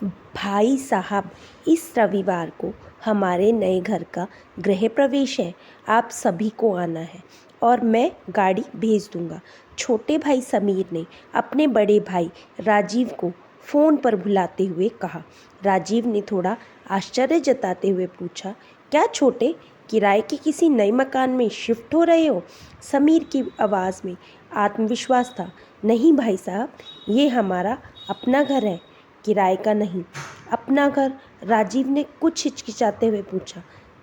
भाई साहब, इस रविवार को हमारे नए घर का गृह प्रवेश है। आप सभी को आना है और मैं गाड़ी भेज दूंगा। छोटे भाई समीर ने अपने बड़े भाई राजीव को फ़ोन पर बुलाते हुए कहा। राजीव ने थोड़ा आश्चर्य जताते हुए पूछा, क्या छोटे, किराए के किसी नए मकान में शिफ्ट हो रहे हो? समीर की आवाज़ में आत्मविश्वास था। नहीं भाई साहब, ये हमारा अपना घर है, किराए का नहीं। अपना घर? राजीव ने कुछ हिचकिचाते हुए पूछा।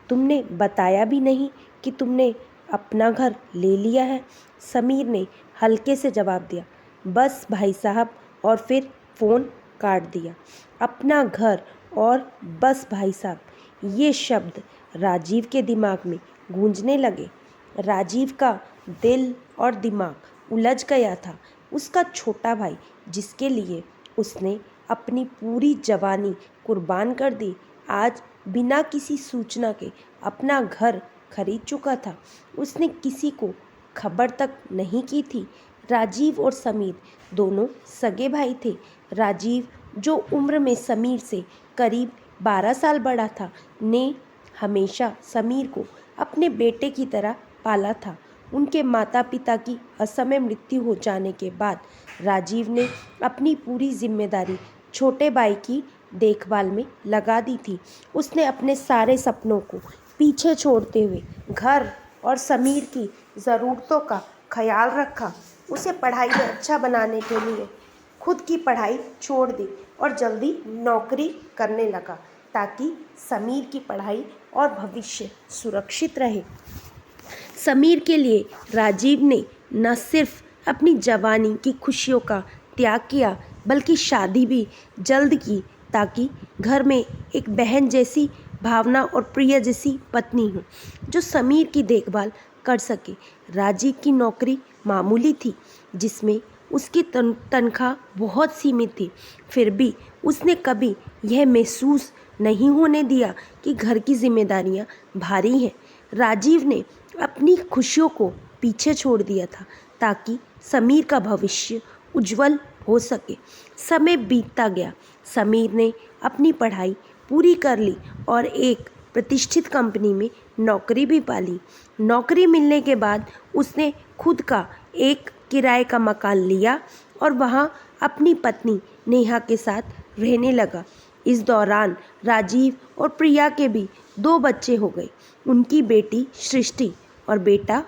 तुमने बताया भी नहीं कि तुमने अपना घर ले लिया है। समीर ने हल्के से जवाब दिया। बस भाई साहब, और फिर फ़ोन काट दिया। अपना घर और बस भाई साहब, ये शब्द राजीव के दिमाग में गूंजने लगे। राजीव का दिल और दिमाग उलझ गया था। उसका छोटा भाई, जिसके लिए उसने अपनी पूरी जवानी कुर्बान कर दी, आज बिना किसी सूचना के अपना घर खरीद चुका था। उसने किसी को खबर तक नहीं की थी। राजीव और समीर दोनों सगे भाई थे। राजीव, जो उम्र में समीर से करीब 12 साल बड़ा था, ने हमेशा समीर को अपने बेटे की तरह पाला था। उनके माता पिता की असमय मृत्यु हो जाने के बाद राजीव ने अपनी पूरी जिम्मेदारी छोटे भाई की देखभाल में लगा दी थी। उसने अपने सारे सपनों को पीछे छोड़ते हुए घर और समीर की ज़रूरतों का ख्याल रखा। उसे पढ़ाई में अच्छा बनाने के लिए खुद की पढ़ाई छोड़ दी और जल्दी नौकरी करने लगा, ताकि समीर की पढ़ाई और भविष्य सुरक्षित रहे। समीर के लिए राजीव ने न सिर्फ अपनी जवानी की खुशियों का त्याग किया, बल्कि शादी भी जल्द की, ताकि घर में एक बहन जैसी भावना और प्रिय जैसी पत्नी हो जो समीर की देखभाल कर सके। राजीव की नौकरी मामूली थी, जिसमें उसकी तनख्वाह बहुत सीमित थी। फिर भी उसने कभी यह महसूस नहीं होने दिया कि घर की जिम्मेदारियां भारी हैं। राजीव ने अपनी खुशियों को पीछे छोड़ दिया था, ताकि समीर का भविष्य उज्जवल हो सके। समय बीतता गया। समीर ने अपनी पढ़ाई पूरी कर ली और एक प्रतिष्ठित कंपनी में नौकरी भी पा ली। नौकरी मिलने के बाद उसने खुद का एक किराए का मकान लिया और वहाँ अपनी पत्नी नेहा के साथ रहने लगा। इस दौरान राजीव और प्रिया के भी 2 बच्चे हो गए, उनकी बेटी सृष्टि और बेटा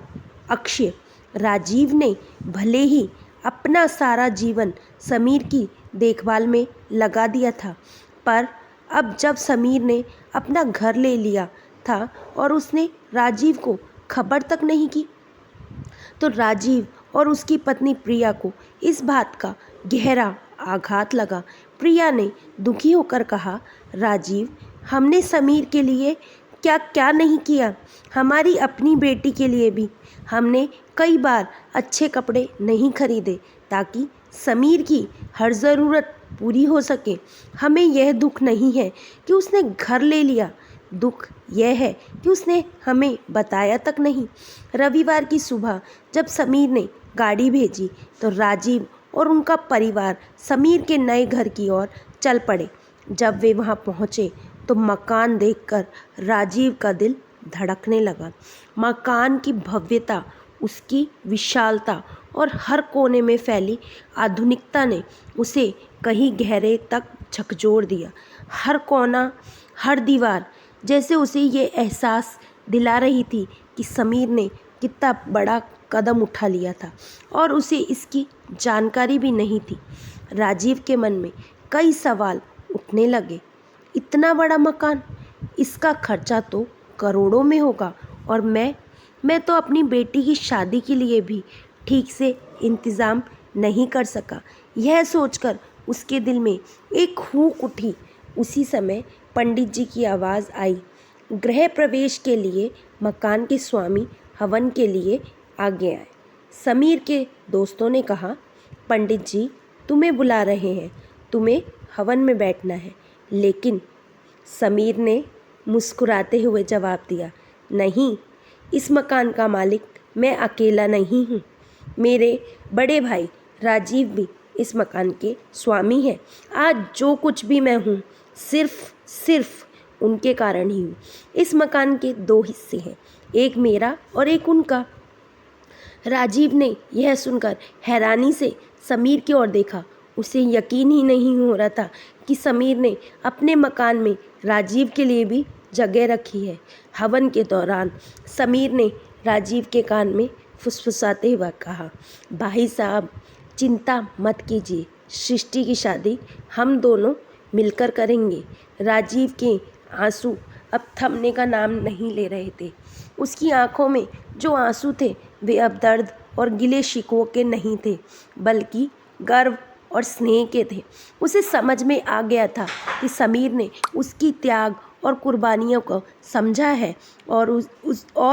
अक्षय। राजीव ने भले ही अपना सारा जीवन समीर की देखभाल में लगा दिया था, पर अब जब समीर ने अपना घर ले लिया था और उसने राजीव को खबर तक नहीं की, तो राजीव और उसकी पत्नी प्रिया को इस बात का गहरा आघात लगा। प्रिया ने दुखी होकर कहा, राजीव, हमने समीर के लिए क्या क्या नहीं किया। हमारी अपनी बेटी के लिए भी हमने कई बार अच्छे कपड़े नहीं खरीदे, ताकि समीर की हर ज़रूरत पूरी हो सके। हमें यह दुख नहीं है कि उसने घर ले लिया, दुख यह है कि उसने हमें बताया तक नहीं। रविवार की सुबह जब समीर ने गाड़ी भेजी, तो राजीव और उनका परिवार समीर के नए घर की ओर चल पड़े। जब वे वहां पहुंचे, तो मकान देखकर राजीव का दिल धड़कने लगा। मकान की भव्यता, उसकी विशालता और हर कोने में फैली आधुनिकता ने उसे कहीं गहरे तक झकझोर दिया। हर कोना, हर दीवार जैसे उसे ये एहसास दिला रही थी कि समीर ने कितना बड़ा कदम उठा लिया था और उसे इसकी जानकारी भी नहीं थी। राजीव के मन में कई सवाल उठने लगे। इतना बड़ा मकान, इसका खर्चा तो करोड़ों में होगा, और मैं तो अपनी बेटी की शादी के लिए भी ठीक से इंतज़ाम नहीं कर सका। यह सोचकर उसके दिल में एक हूक उठी। उसी समय पंडित जी की आवाज़ आई। गृह प्रवेश के लिए मकान के स्वामी हवन के लिए आगे आए। समीर के दोस्तों ने कहा, पंडित जी तुम्हें बुला रहे हैं, तुम्हें हवन में बैठना है। लेकिन समीर ने मुस्कुराते हुए जवाब दिया, नहीं, इस मकान का मालिक मैं अकेला नहीं हूँ। मेरे बड़े भाई राजीव भी इस मकान के स्वामी हैं। आज जो कुछ भी मैं हूँ सिर्फ उनके कारण ही हूँ। इस मकान के 2 हिस्से हैं, एक मेरा और एक उनका। राजीव ने यह सुनकर हैरानी से समीर की ओर देखा। उसे यकीन ही नहीं हो रहा था कि समीर ने अपने मकान में राजीव के लिए भी जगह रखी है। हवन के दौरान समीर ने राजीव के कान में फुसफुसाते हुए कहा, भाई साहब चिंता मत कीजिए, सृष्टि की शादी हम दोनों मिलकर करेंगे। राजीव के आंसू अब थमने का नाम नहीं ले रहे थे। उसकी आंखों में जो आंसू थे वे अब दर्द और गिले शिकवों के नहीं थे, बल्कि गर्व और स्नेह के थे। उसे समझ में आ गया था कि समीर ने उसकी त्याग और कुर्बानियों को समझा है और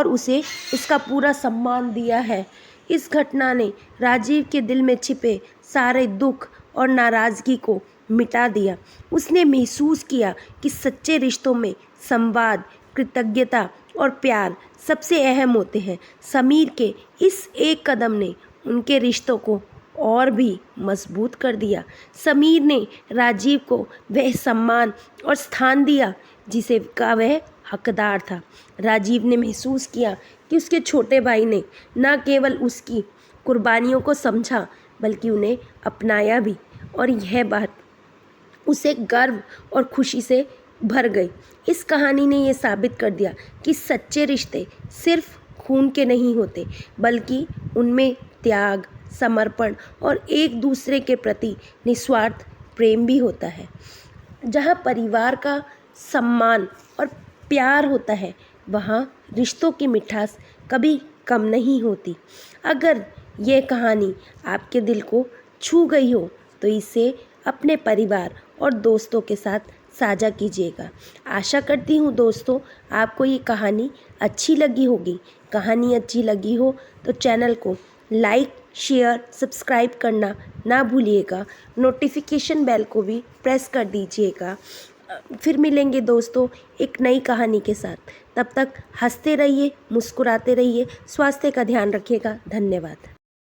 उसे इसका पूरा सम्मान दिया है। इस घटना ने राजीव के दिल में छिपे सारे दुख और नाराज़गी को मिटा दिया। उसने महसूस किया कि सच्चे रिश्तों में संवाद, कृतज्ञता और प्यार सबसे अहम होते हैं। समीर के इस एक कदम ने उनके रिश्तों को और भी मजबूत कर दिया। समीर ने राजीव को वह सम्मान और स्थान दिया जिसे का वह हकदार था। राजीव ने महसूस किया कि उसके छोटे भाई ने न केवल उसकी कुर्बानियों को समझा बल्कि उन्हें अपनाया भी, और यह बात उसे गर्व और खुशी से भर गई। इस कहानी ने यह साबित कर दिया कि सच्चे रिश्ते सिर्फ खून के नहीं होते, बल्कि उनमें त्याग, समर्पण और एक दूसरे के प्रति निस्वार्थ प्रेम भी होता है। जहाँ परिवार का सम्मान और प्यार होता है, वहाँ रिश्तों की मिठास कभी कम नहीं होती। अगर ये कहानी आपके दिल को छू गई हो तो इसे अपने परिवार और दोस्तों के साथ साझा कीजिएगा। आशा करती हूँ दोस्तों आपको ये कहानी अच्छी लगी होगी। कहानी अच्छी लगी हो तो चैनल को लाइक, शेयर, सब्सक्राइब करना ना भूलिएगा। नोटिफिकेशन बेल को भी प्रेस कर दीजिएगा। फिर मिलेंगे दोस्तों एक नई कहानी के साथ। तब तक हंसते रहिए, मुस्कुराते रहिए, स्वास्थ्य का ध्यान रखिएगा। धन्यवाद।